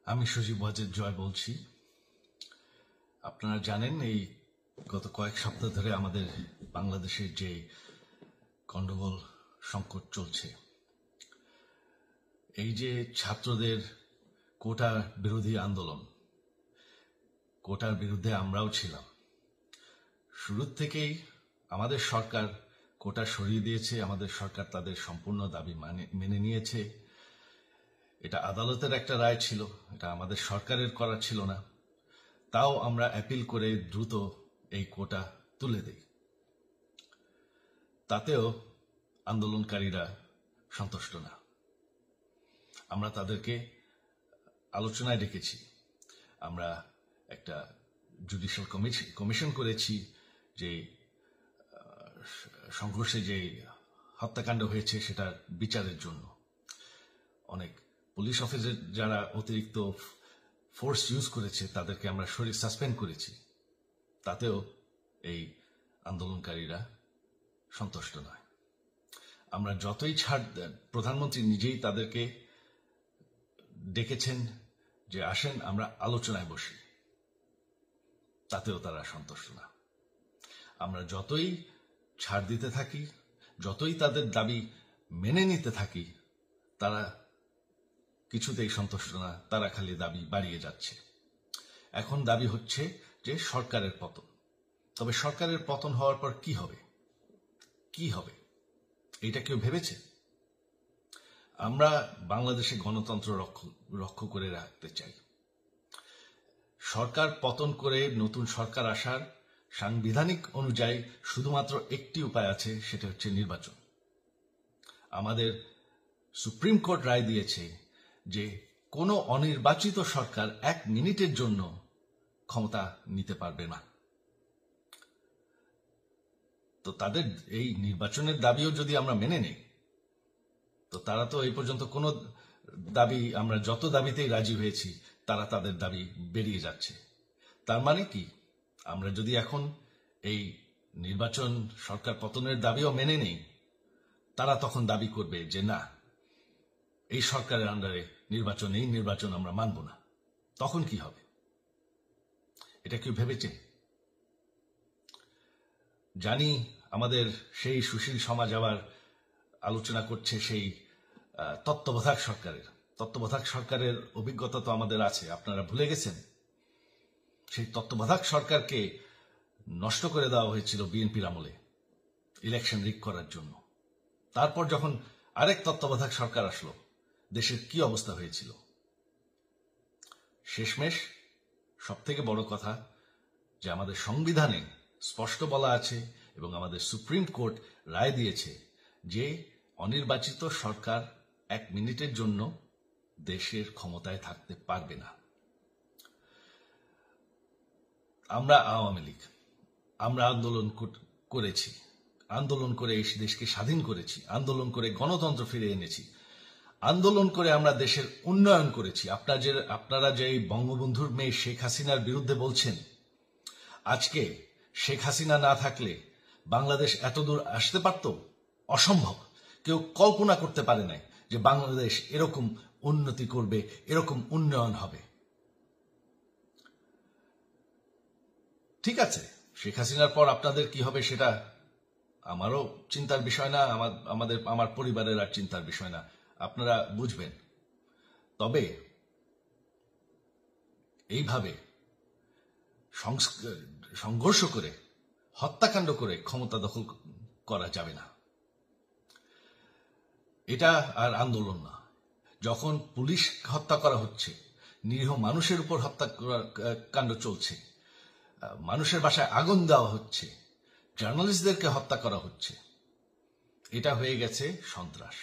আমি সজীব ওয়াজেদ জয় বলছি। আপনারা জানেন এই গত কয়েক সপ্তাহ ধরে আমাদের বাংলাদেশের যে গন্ডগোল সংকট চলছে, এই যে ছাত্রদের কোটা বিরোধী আন্দোলন, কোটার বিরুদ্ধে আমরাও ছিলাম। শুরু থেকেই আমাদের সরকার কোটা সরিয়ে দিয়েছে, আমাদের সরকার তাদের সম্পূর্ণ দাবি মেনে নিয়েছে। এটা আদালতের একটা রায় ছিল, এটা আমাদের সরকারের করা ছিল না। তাও আমরা অ্যাপিল করে দ্রুত এই কোটা তুলে দেই। তাতেও আন্দোলনকারীরা সন্তুষ্ট না। আমরা তাদেরকে আলোচনায় ডেকেছি, আমরা একটা জুডিশিয়াল কমিশন করেছি, যে সংঘর্ষে যে হত্যাকাণ্ড হয়েছে সেটার বিচারের জন্য। অনেক পুলিশ অফিসার যারা অতিরিক্ত ফোর্স ইউজ করেছে তাদেরকে আমরা সাসপেন্ড করেছি। তাতেও এই আন্দোলনকারীরা সন্তুষ্ট নয়। আমরা যতই ছাড়, প্রধানমন্ত্রী নিজেই তাদেরকে ডেকেছেন যে আসেন আমরা আলোচনায় বসি, তাতেও তারা সন্তুষ্ট না। আমরা যতই ছাড় দিতে থাকি, যতই তাদের দাবি মেনে নিতে থাকি, তারা কিছুতেই সন্তুষ্ট না, তারা খালি দাবি বাড়িয়ে যাচ্ছে। এখন দাবি হচ্ছে যে সরকারের পতন। তবে সরকারের পতন হওয়ার পর কি হবে, কি হবে এটা কেউ ভেবেছে? আমরা বাংলাদেশে গণতন্ত্র রক্ষা করে রাখতে চাই। সরকার পতন করে নতুন সরকার আসার সাংবিধানিক অনুযায়ী শুধুমাত্র একটি উপায় আছে, সেটা হচ্ছে নির্বাচন। আমাদের সুপ্রিম কোর্ট রায় দিয়েছে যে কোনো অনির্বাচিত সরকার 1 মিনিটের জন্য ক্ষমতা নিতে পারবে না। তো তাদের এই নির্বাচনের দাবিও যদি আমরা মেনে নেই, তো তারা তো এই পর্যন্ত কোনো দাবি, আমরা যত দাবিতেই রাজি হয়েছি তারা তাদের দাবি বেরিয়ে যাচ্ছে। তার মানে কি, আমরা যদি এখন এই নির্বাচন, সরকার পতনের দাবিও মেনে নেই, তারা তখন দাবি করবে যে না, এই সরকারের আন্ডারে নির্বাচন, এই নির্বাচন আমরা মানব না। তখন কি হবে এটা কেউ ভেবেছে? জানি আমাদের সেই সুশীল সমাজ আবার আলোচনা করছে সেই তত্ত্বাবধায়ক সরকারের অভিজ্ঞতা তো আমাদের আছে। আপনারা ভুলে গেছেন সেই তত্ত্বাবধায়ক সরকারকে নষ্ট করে দেওয়া হয়েছিল বিএনপির আমলে ইলেকশন রিগ করার জন্য। তারপর যখন আরেক তত্ত্বাবধায়ক সরকার আসলো, দেশের কি অবস্থা হয়েছিল। শেষমেশ সবথেকে বড় কথা যে আমাদের সংবিধানে স্পষ্ট বলা আছে এবং আমাদের সুপ্রিম কোর্ট রায় দিয়েছে যে অনির্বাচিত সরকার 1 মিনিটের জন্য দেশের ক্ষমতায় থাকতে পারবে না। আমরা আওয়ামী লীগ, আমরা আন্দোলন করেছি, আন্দোলন করে এই দেশকে স্বাধীন করেছি, আন্দোলন করে গণতন্ত্র ফিরে এনেছি, আন্দোলন করে আমরা দেশের উন্নয়ন করেছি। আপনারা যে বঙ্গবন্ধুর মেয়ে শেখ হাসিনার বিরুদ্ধে বলছেন, আজকে শেখ হাসিনা না থাকলে বাংলাদেশ এতদূর আসতে পারত? অসম্ভব। কেউ কল্পনা করতে পারে নাই যে বাংলাদেশ এরকম উন্নতি করবে, এরকম উন্নয়ন হবে। ঠিক আছে, শেখ হাসিনার পর আপনাদের কি হবে সেটা আমারও চিন্তার বিষয় না, আমার পরিবারের আর চিন্তার বিষয় না, আপনারা বুঝবেন। তবে এইভাবে সংঘর্ষ করে, হত্যাকাণ্ড করে ক্ষমতা দখল করা যাবে না। এটা আর আন্দোলন না। যখন পুলিশ হত্যা করা হচ্ছে, নিরীহ মানুষের উপর হত্যাকাণ্ড চলছে, মানুষের বাসায় আগুন দেওয়া হচ্ছে, জার্নালিস্টদেরকে হত্যা করা হচ্ছে, এটা হয়ে গেছে সন্ত্রাস।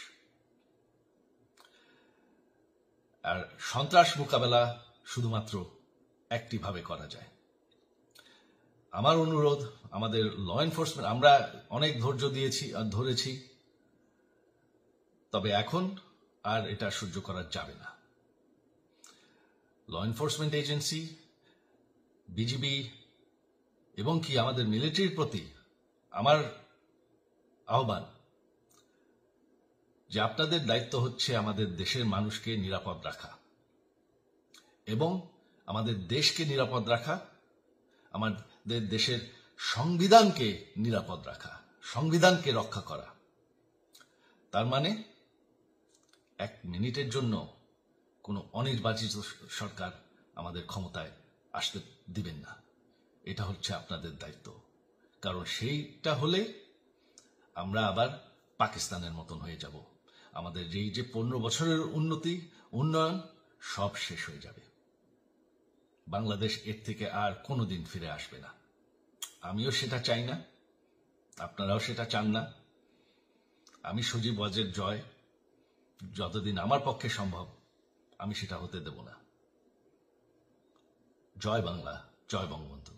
আর সন্ত্রাস মোকাবেলা শুধুমাত্র একটি ভাবে করা যায়। আমার অনুরোধ, আমাদের ল এনফোর্সমেন্ট, আমরা অনেক ধৈর্য ধরেছি, তবে এখন আর এটা সহ্য করা যাবে না। ল এনফোর্সমেন্ট এজেন্সি, বিজিবি এবং কি আমাদের মিলিটারির প্রতি আমার আহ্বান যে আপনাদের দায়িত্ব হচ্ছে আমাদের দেশের মানুষকে নিরাপদ রাখা। এবং আমাদের দেশকে নিরাপদ রাখা, আমাদের দেশের সংবিধানকে নিরাপদ রাখা, সংবিধানকে রক্ষা করা। তার মানে 1 মিনিটের জন্য কোনো অনির্বাচিত সরকার আমাদের ক্ষমতায় আসতে দিবেন না। এটা হচ্ছে আপনাদের দায়িত্ব, কারণ সেইটা হলে আমরা আবার পাকিস্তানের মতন হয়ে যাব। আমাদের এই যে 15 বছরের উন্নয়ন সব শেষ হয়ে যাবে। বাংলাদেশ এর থেকে আর কোনোদিন ফিরে আসবে না। আমিও সেটা চাই না, আপনারাও সেটা চান না। আমি সজীব ওয়াজের জয় যতদিন আমার পক্ষে সম্ভব আমি সেটা হতে দেব না। জয় বাংলা, জয় বঙ্গবন্ধু।